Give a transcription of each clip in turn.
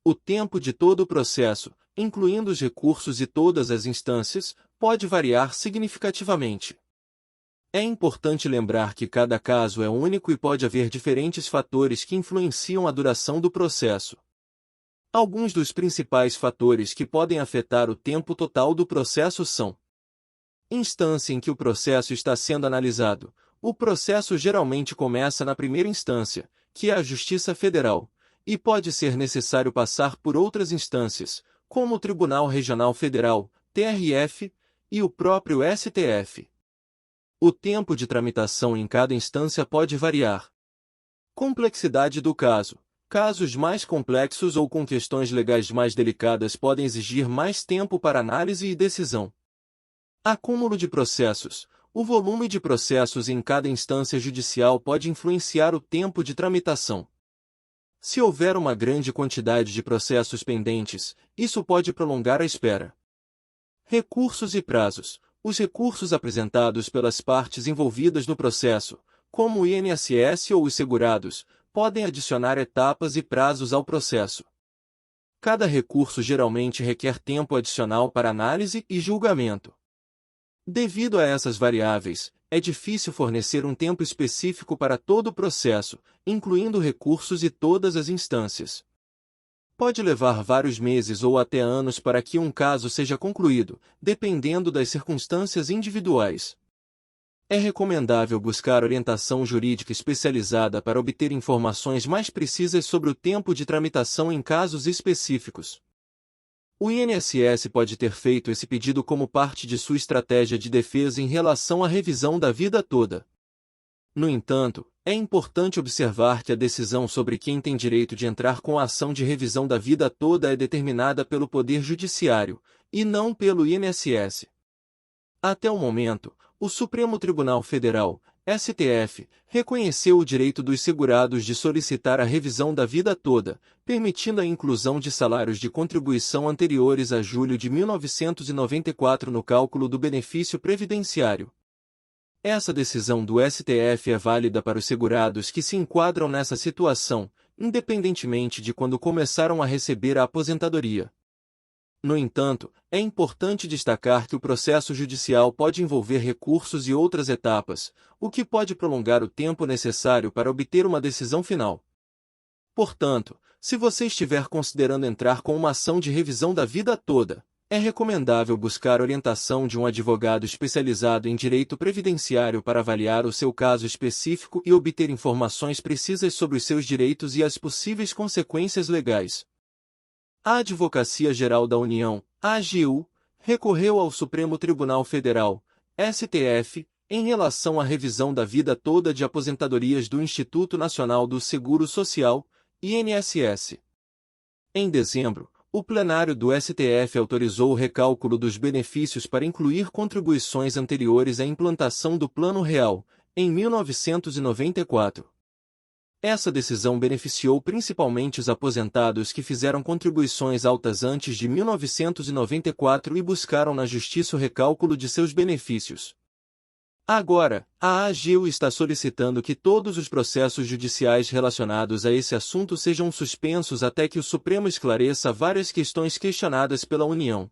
O tempo de todo o processo, incluindo os recursos e todas as instâncias, pode variar significativamente. É importante lembrar que cada caso é único e pode haver diferentes fatores que influenciam a duração do processo. Alguns dos principais fatores que podem afetar o tempo total do processo são: instância em que o processo está sendo analisado. O processo geralmente começa na primeira instância, que é a Justiça Federal, e pode ser necessário passar por outras instâncias, como o Tribunal Regional Federal, TRF, e o próprio STF. O tempo de tramitação em cada instância pode variar. Complexidade do caso. Casos mais complexos ou com questões legais mais delicadas podem exigir mais tempo para análise e decisão. Acúmulo de processos. O volume de processos em cada instância judicial pode influenciar o tempo de tramitação. Se houver uma grande quantidade de processos pendentes, isso pode prolongar a espera. Recursos e prazos. Os recursos apresentados pelas partes envolvidas no processo, como o INSS ou os segurados, podem adicionar etapas e prazos ao processo. Cada recurso geralmente requer tempo adicional para análise e julgamento. Devido a essas variáveis, é difícil fornecer um tempo específico para todo o processo, incluindo recursos e todas as instâncias. Pode levar vários meses ou até anos para que um caso seja concluído, dependendo das circunstâncias individuais. É recomendável buscar orientação jurídica especializada para obter informações mais precisas sobre o tempo de tramitação em casos específicos. O INSS pode ter feito esse pedido como parte de sua estratégia de defesa em relação à revisão da vida toda. No entanto, é importante observar que a decisão sobre quem tem direito de entrar com a ação de revisão da vida toda é determinada pelo Poder Judiciário, e não pelo INSS. Até o momento, o Supremo Tribunal Federal, STF, reconheceu o direito dos segurados de solicitar a revisão da vida toda, permitindo a inclusão de salários de contribuição anteriores a julho de 1994 no cálculo do benefício previdenciário. Essa decisão do STF é válida para os segurados que se enquadram nessa situação, independentemente de quando começaram a receber a aposentadoria. No entanto, é importante destacar que o processo judicial pode envolver recursos e outras etapas, o que pode prolongar o tempo necessário para obter uma decisão final. Portanto, se você estiver considerando entrar com uma ação de revisão da vida toda, é recomendável buscar orientação de um advogado especializado em direito previdenciário para avaliar o seu caso específico e obter informações precisas sobre os seus direitos e as possíveis consequências legais. A Advocacia Geral da União, AGU, recorreu ao Supremo Tribunal Federal, STF, em relação à revisão da vida toda de aposentadorias do Instituto Nacional do Seguro Social, INSS. Em dezembro, o plenário do STF autorizou o recálculo dos benefícios para incluir contribuições anteriores à implantação do Plano Real, em 1994. Essa decisão beneficiou principalmente os aposentados que fizeram contribuições altas antes de 1994 e buscaram na Justiça o recálculo de seus benefícios. Agora, a AGU está solicitando que todos os processos judiciais relacionados a esse assunto sejam suspensos até que o Supremo esclareça várias questões questionadas pela União.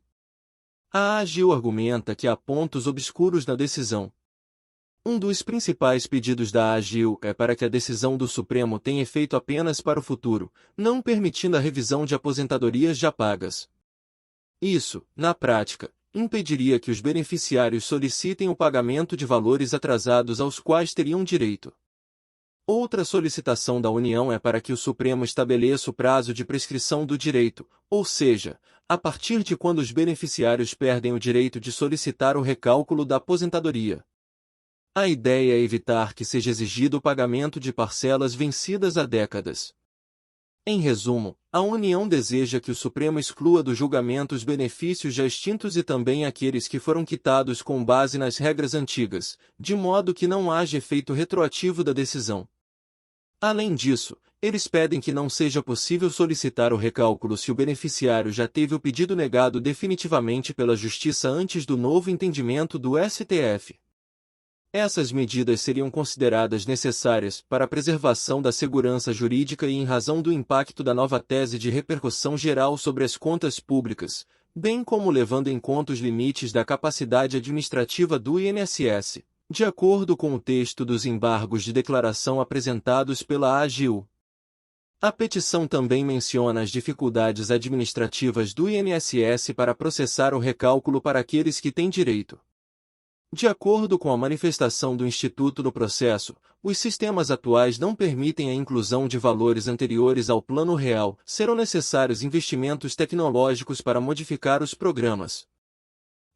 A AGU argumenta que há pontos obscuros na decisão. Um dos principais pedidos da AGU é para que a decisão do Supremo tenha efeito apenas para o futuro, não permitindo a revisão de aposentadorias já pagas. Isso, na prática, impediria que os beneficiários solicitem o pagamento de valores atrasados aos quais teriam direito. Outra solicitação da União é para que o Supremo estabeleça o prazo de prescrição do direito, ou seja, a partir de quando os beneficiários perdem o direito de solicitar o recálculo da aposentadoria. A ideia é evitar que seja exigido o pagamento de parcelas vencidas há décadas. Em resumo, a União deseja que o Supremo exclua do julgamento os benefícios já extintos e também aqueles que foram quitados com base nas regras antigas, de modo que não haja efeito retroativo da decisão. Além disso, eles pedem que não seja possível solicitar o recálculo se o beneficiário já teve o pedido negado definitivamente pela Justiça antes do novo entendimento do STF. Essas medidas seriam consideradas necessárias para a preservação da segurança jurídica e em razão do impacto da nova tese de repercussão geral sobre as contas públicas, bem como levando em conta os limites da capacidade administrativa do INSS, de acordo com o texto dos embargos de declaração apresentados pela AGU. A petição também menciona as dificuldades administrativas do INSS para processar o recálculo para aqueles que têm direito. De acordo com a manifestação do Instituto no processo, os sistemas atuais não permitem a inclusão de valores anteriores ao Plano Real, serão necessários investimentos tecnológicos para modificar os programas.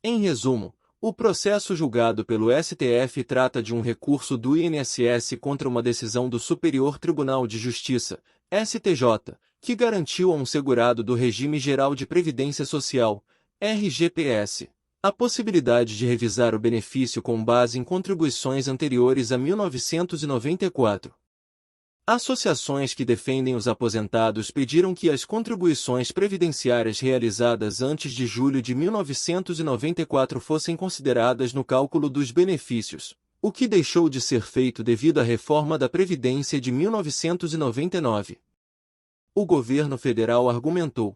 Em resumo, o processo julgado pelo STF trata de um recurso do INSS contra uma decisão do Superior Tribunal de Justiça, STJ, que garantiu a um segurado do Regime Geral de Previdência Social, RGPS, a possibilidade de revisar o benefício com base em contribuições anteriores a 1994. Associações que defendem os aposentados pediram que as contribuições previdenciárias realizadas antes de julho de 1994 fossem consideradas no cálculo dos benefícios, o que deixou de ser feito devido à reforma da Previdência de 1999. O governo federal argumentou: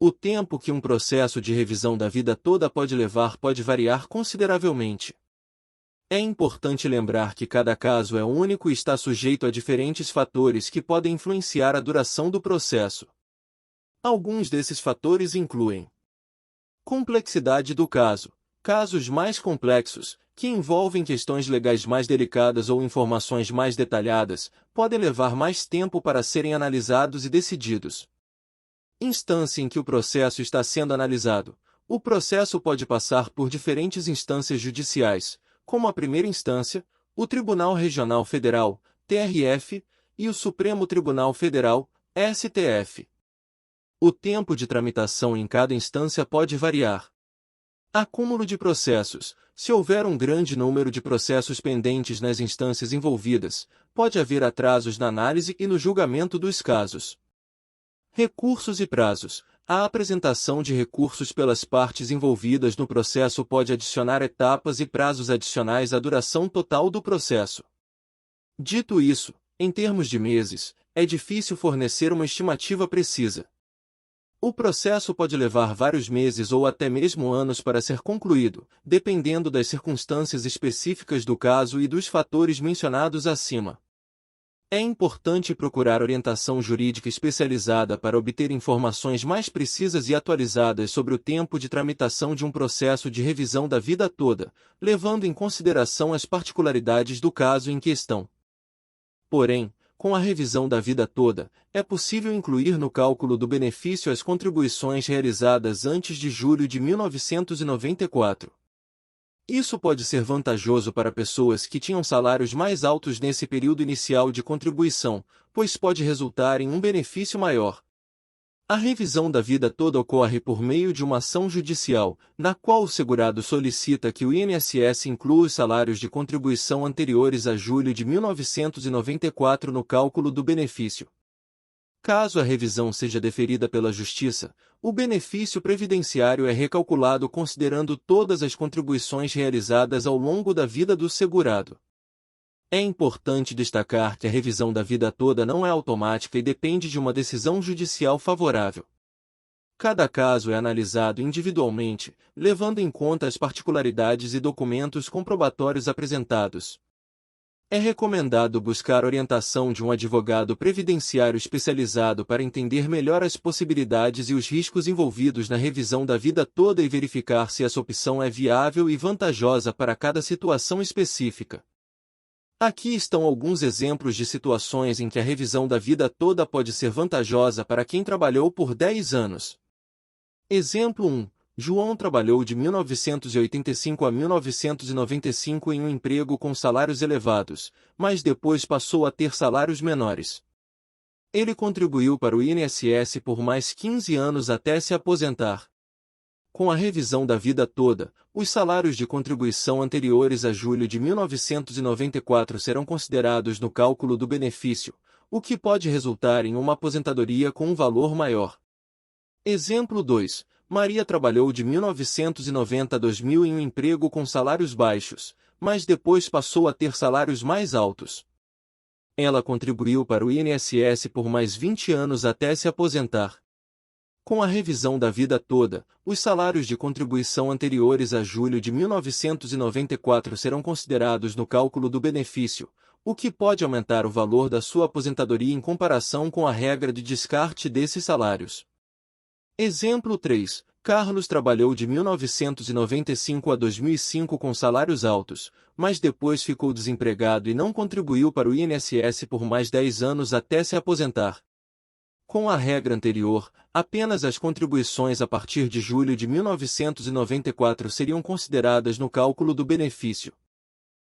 o tempo que um processo de revisão da vida toda pode levar pode variar consideravelmente. É importante lembrar que cada caso é único e está sujeito a diferentes fatores que podem influenciar a duração do processo. Alguns desses fatores incluem: complexidade do caso. Casos mais complexos, que envolvem questões legais mais delicadas ou informações mais detalhadas, podem levar mais tempo para serem analisados e decididos. Instância em que o processo está sendo analisado. O processo pode passar por diferentes instâncias judiciais, como a primeira instância, o Tribunal Regional Federal, TRF, e o Supremo Tribunal Federal, STF. O tempo de tramitação em cada instância pode variar. Acúmulo de processos. Se houver um grande número de processos pendentes nas instâncias envolvidas, pode haver atrasos na análise e no julgamento dos casos. Recursos e prazos. A apresentação de recursos pelas partes envolvidas no processo pode adicionar etapas e prazos adicionais à duração total do processo. Dito isso, em termos de meses, é difícil fornecer uma estimativa precisa. O processo pode levar vários meses ou até mesmo anos para ser concluído, dependendo das circunstâncias específicas do caso e dos fatores mencionados acima. É importante procurar orientação jurídica especializada para obter informações mais precisas e atualizadas sobre o tempo de tramitação de um processo de revisão da vida toda, levando em consideração as particularidades do caso em questão. Porém, com a revisão da vida toda, é possível incluir no cálculo do benefício as contribuições realizadas antes de julho de 1994. Isso pode ser vantajoso para pessoas que tinham salários mais altos nesse período inicial de contribuição, pois pode resultar em um benefício maior. A revisão da vida toda ocorre por meio de uma ação judicial, na qual o segurado solicita que o INSS inclua os salários de contribuição anteriores a julho de 1994 no cálculo do benefício. Caso a revisão seja deferida pela Justiça, o benefício previdenciário é recalculado considerando todas as contribuições realizadas ao longo da vida do segurado. É importante destacar que a revisão da vida toda não é automática e depende de uma decisão judicial favorável. Cada caso é analisado individualmente, levando em conta as particularidades e documentos comprobatórios apresentados. É recomendado buscar orientação de um advogado previdenciário especializado para entender melhor as possibilidades e os riscos envolvidos na revisão da vida toda e verificar se essa opção é viável e vantajosa para cada situação específica. Aqui estão alguns exemplos de situações em que a revisão da vida toda pode ser vantajosa para quem trabalhou por 10 anos. Exemplo 1. João trabalhou de 1985 a 1995 em um emprego com salários elevados, mas depois passou a ter salários menores. Ele contribuiu para o INSS por mais 15 anos até se aposentar. Com a revisão da vida toda, os salários de contribuição anteriores a julho de 1994 serão considerados no cálculo do benefício, o que pode resultar em uma aposentadoria com um valor maior. Exemplo 2. Maria trabalhou de 1990 a 2000 em um emprego com salários baixos, mas depois passou a ter salários mais altos. Ela contribuiu para o INSS por mais 20 anos até se aposentar. Com a revisão da vida toda, os salários de contribuição anteriores a julho de 1994 serão considerados no cálculo do benefício, o que pode aumentar o valor da sua aposentadoria em comparação com a regra de descarte desses salários. Exemplo 3. Carlos trabalhou de 1995 a 2005 com salários altos, mas depois ficou desempregado e não contribuiu para o INSS por mais 10 anos até se aposentar. Com a regra anterior, apenas as contribuições a partir de julho de 1994 seriam consideradas no cálculo do benefício.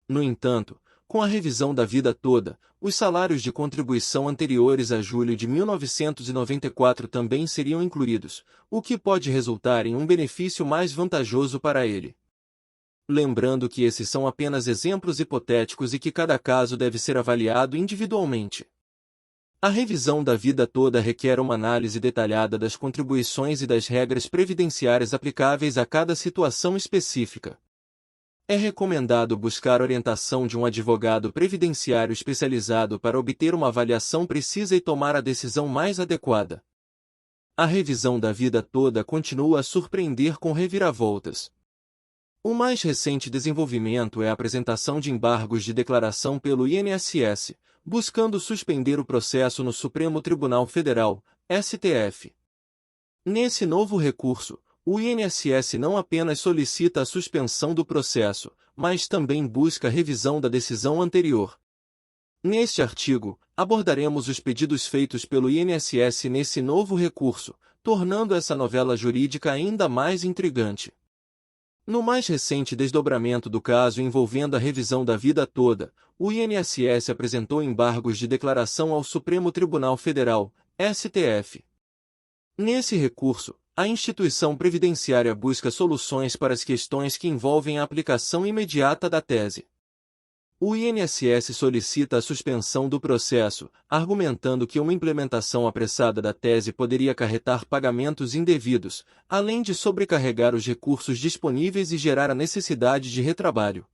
No entanto, com a revisão da vida toda, os salários de contribuição anteriores a julho de 1994 também seriam incluídos, o que pode resultar em um benefício mais vantajoso para ele. Lembrando que esses são apenas exemplos hipotéticos e que cada caso deve ser avaliado individualmente. A revisão da vida toda requer uma análise detalhada das contribuições e das regras previdenciárias aplicáveis a cada situação específica. É recomendado buscar orientação de um advogado previdenciário especializado para obter uma avaliação precisa e tomar a decisão mais adequada. A revisão da vida toda continua a surpreender com reviravoltas. O mais recente desenvolvimento é a apresentação de embargos de declaração pelo INSS, buscando suspender o processo no Supremo Tribunal Federal, STF. Nesse novo recurso, o INSS não apenas solicita a suspensão do processo, mas também busca a revisão da decisão anterior. Neste artigo, abordaremos os pedidos feitos pelo INSS nesse novo recurso, tornando essa novela jurídica ainda mais intrigante. No mais recente desdobramento do caso envolvendo a revisão da vida toda, o INSS apresentou embargos de declaração ao Supremo Tribunal Federal, STF. Nesse recurso, a instituição previdenciária busca soluções para as questões que envolvem a aplicação imediata da tese. O INSS solicita a suspensão do processo, argumentando que uma implementação apressada da tese poderia acarretar pagamentos indevidos, além de sobrecarregar os recursos disponíveis e gerar a necessidade de retrabalho.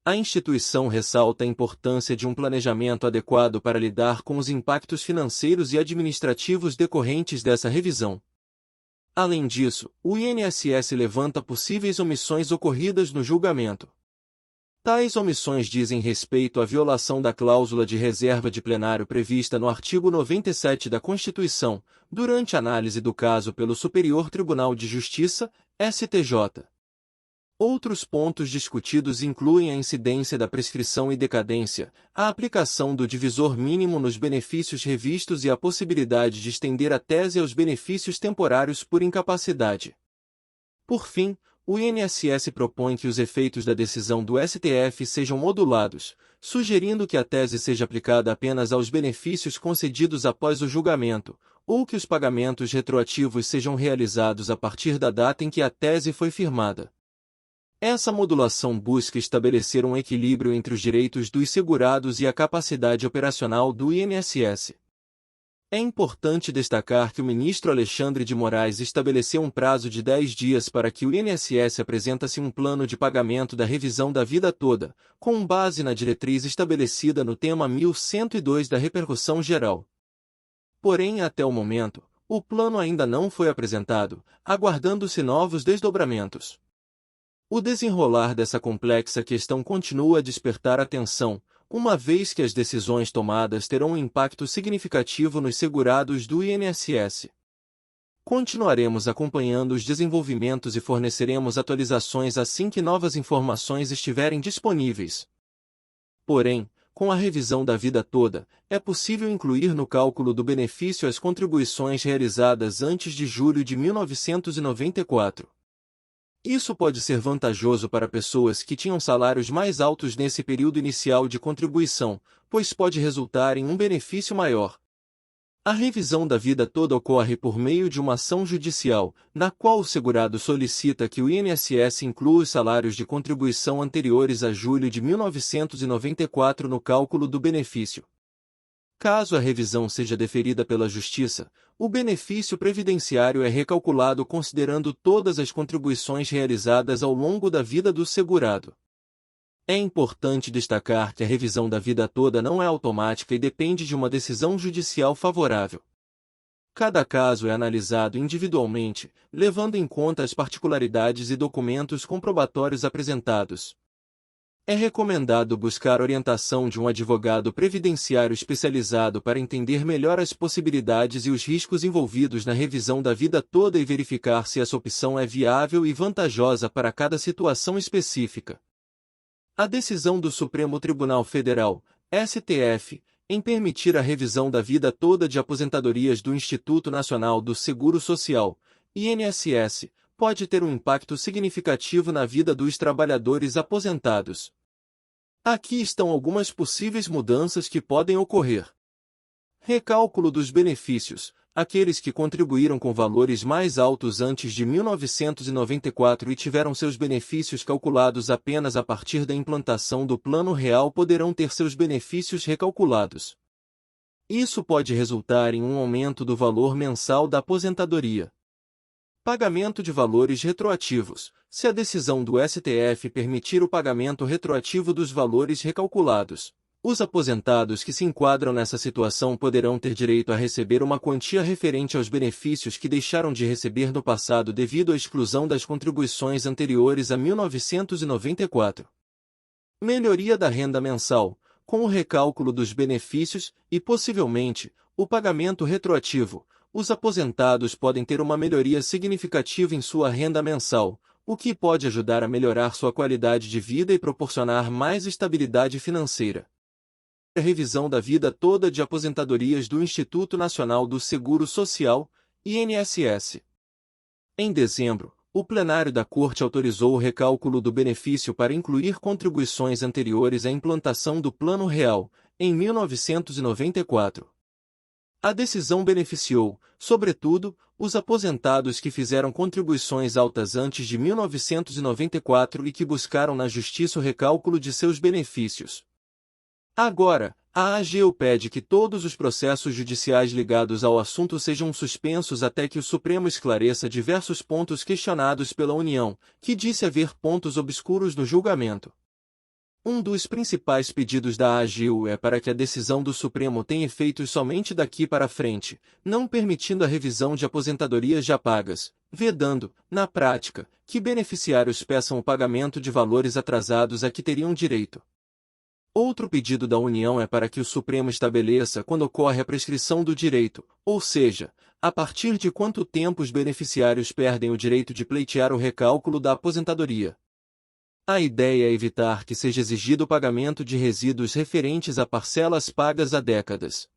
A instituição ressalta a importância de um planejamento adequado para lidar com os impactos financeiros e administrativos decorrentes dessa revisão. Além disso, o INSS levanta possíveis omissões ocorridas no julgamento. Tais omissões dizem respeito à violação da cláusula de reserva de plenário prevista no artigo 97 da Constituição, durante a análise do caso pelo Superior Tribunal de Justiça, STJ. Outros pontos discutidos incluem a incidência da prescrição e decadência, a aplicação do divisor mínimo nos benefícios revistos e a possibilidade de estender a tese aos benefícios temporários por incapacidade. Por fim, o INSS propõe que os efeitos da decisão do STF sejam modulados, sugerindo que a tese seja aplicada apenas aos benefícios concedidos após o julgamento, ou que os pagamentos retroativos sejam realizados a partir da data em que a tese foi firmada. Essa modulação busca estabelecer um equilíbrio entre os direitos dos segurados e a capacidade operacional do INSS. É importante destacar que o ministro Alexandre de Moraes estabeleceu um prazo de 10 dias para que o INSS apresentasse um plano de pagamento da revisão da vida toda, com base na diretriz estabelecida no tema 1102 da repercussão geral. Porém, até o momento, o plano ainda não foi apresentado, aguardando-se novos desdobramentos. O desenrolar dessa complexa questão continua a despertar atenção, uma vez que as decisões tomadas terão um impacto significativo nos segurados do INSS. Continuaremos acompanhando os desenvolvimentos e forneceremos atualizações assim que novas informações estiverem disponíveis. Porém, com a revisão da vida toda, é possível incluir no cálculo do benefício as contribuições realizadas antes de julho de 1994. Isso pode ser vantajoso para pessoas que tinham salários mais altos nesse período inicial de contribuição, pois pode resultar em um benefício maior. A revisão da vida toda ocorre por meio de uma ação judicial, na qual o segurado solicita que o INSS inclua os salários de contribuição anteriores a julho de 1994 no cálculo do benefício. Caso a revisão seja deferida pela Justiça, o benefício previdenciário é recalculado considerando todas as contribuições realizadas ao longo da vida do segurado. É importante destacar que a revisão da vida toda não é automática e depende de uma decisão judicial favorável. Cada caso é analisado individualmente, levando em conta as particularidades e documentos comprobatórios apresentados. É recomendado buscar orientação de um advogado previdenciário especializado para entender melhor as possibilidades e os riscos envolvidos na revisão da vida toda e verificar se essa opção é viável e vantajosa para cada situação específica. A decisão do Supremo Tribunal Federal, STF, em permitir a revisão da vida toda de aposentadorias do Instituto Nacional do Seguro Social, INSS, pode ter um impacto significativo na vida dos trabalhadores aposentados. Aqui estão algumas possíveis mudanças que podem ocorrer. Recálculo dos benefícios. Aqueles que contribuíram com valores mais altos antes de 1994 e tiveram seus benefícios calculados apenas a partir da implantação do Plano Real poderão ter seus benefícios recalculados. Isso pode resultar em um aumento do valor mensal da aposentadoria. Pagamento de valores retroativos. Se a decisão do STF permitir o pagamento retroativo dos valores recalculados, os aposentados que se enquadram nessa situação poderão ter direito a receber uma quantia referente aos benefícios que deixaram de receber no passado devido à exclusão das contribuições anteriores a 1994. Melhoria da renda mensal. Com o recálculo dos benefícios e, possivelmente, o pagamento retroativo, os aposentados podem ter uma melhoria significativa em sua renda mensal, o que pode ajudar a melhorar sua qualidade de vida e proporcionar mais estabilidade financeira. A revisão da vida toda de aposentadorias do Instituto Nacional do Seguro Social, INSS. Em dezembro, o plenário da Corte autorizou o recálculo do benefício para incluir contribuições anteriores à implantação do Plano Real, em 1994. A decisão beneficiou, sobretudo, os aposentados que fizeram contribuições altas antes de 1994 e que buscaram na Justiça o recálculo de seus benefícios. Agora, a AGU pede que todos os processos judiciais ligados ao assunto sejam suspensos até que o Supremo esclareça diversos pontos questionados pela União, que disse haver pontos obscuros no julgamento. Um dos principais pedidos da AGU é para que a decisão do Supremo tenha efeitos somente daqui para frente, não permitindo a revisão de aposentadorias já pagas, vedando, na prática, que beneficiários peçam o pagamento de valores atrasados a que teriam direito. Outro pedido da União é para que o Supremo estabeleça quando ocorre a prescrição do direito, ou seja, a partir de quanto tempo os beneficiários perdem o direito de pleitear o recálculo da aposentadoria. A ideia é evitar que seja exigido o pagamento de resíduos referentes a parcelas pagas há décadas.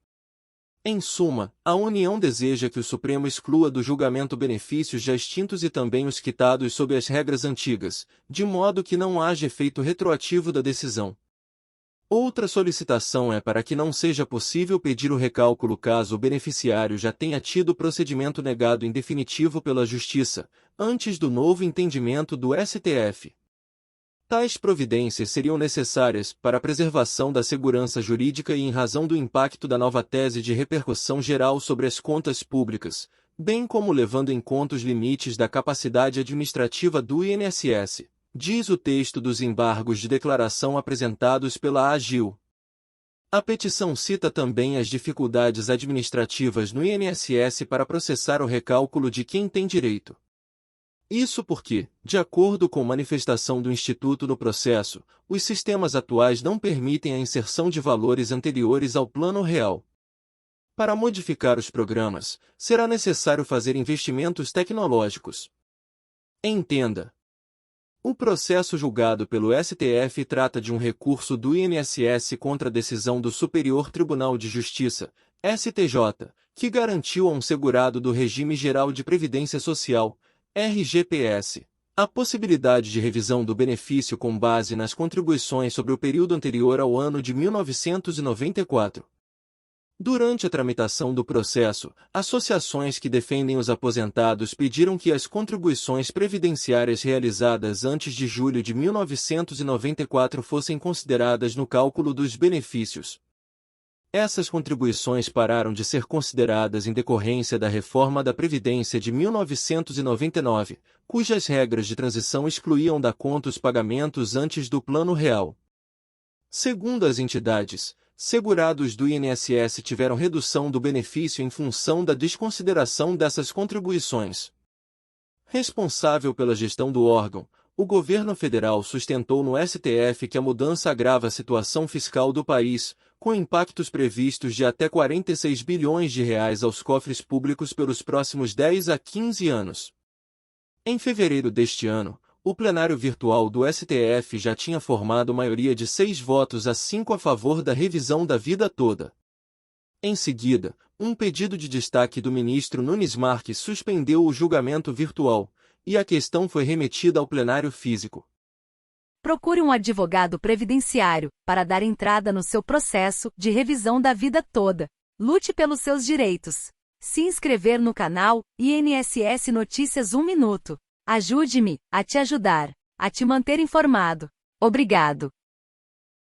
Em suma, a União deseja que o Supremo exclua do julgamento benefícios já extintos e também os quitados sob as regras antigas, de modo que não haja efeito retroativo da decisão. Outra solicitação é para que não seja possível pedir o recálculo caso o beneficiário já tenha tido o procedimento negado em definitivo pela Justiça, antes do novo entendimento do STF. Tais providências seriam necessárias para a preservação da segurança jurídica e em razão do impacto da nova tese de repercussão geral sobre as contas públicas, bem como levando em conta os limites da capacidade administrativa do INSS. Diz o texto dos embargos de declaração apresentados pela AGU. A petição cita também as dificuldades administrativas no INSS para processar o recálculo de quem tem direito. Isso porque, de acordo com manifestação do Instituto no processo, os sistemas atuais não permitem a inserção de valores anteriores ao Plano Real. Para modificar os programas, será necessário fazer investimentos tecnológicos. Entenda. O processo julgado pelo STF trata de um recurso do INSS contra a decisão do Superior Tribunal de Justiça, STJ, que garantiu a um segurado do Regime Geral de Previdência Social, RGPS, a possibilidade de revisão do benefício com base nas contribuições sobre o período anterior ao ano de 1994. Durante a tramitação do processo, associações que defendem os aposentados pediram que as contribuições previdenciárias realizadas antes de julho de 1994 fossem consideradas no cálculo dos benefícios. Essas contribuições pararam de ser consideradas em decorrência da reforma da Previdência de 1999, cujas regras de transição excluíam da conta os pagamentos antes do Plano Real. Segundo as entidades, segurados do INSS tiveram redução do benefício em função da desconsideração dessas contribuições. Responsável pela gestão do órgão, o governo federal sustentou no STF que a mudança agrava a situação fiscal do país, com impactos previstos de até 46 bilhões de reais aos cofres públicos pelos próximos 10 a 15 anos. Em fevereiro deste ano, o plenário virtual do STF já tinha formado maioria de 6 votos a 5 a favor da revisão da vida toda. Em seguida, um pedido de destaque do ministro Nunes Marques suspendeu o julgamento virtual, e a questão foi remetida ao plenário físico. Procure um advogado previdenciário para dar entrada no seu processo de revisão da vida toda. Lute pelos seus direitos. Se inscrever no canal INSS Notícias 1 Minuto. Ajude-me a te ajudar, a te manter informado. Obrigado.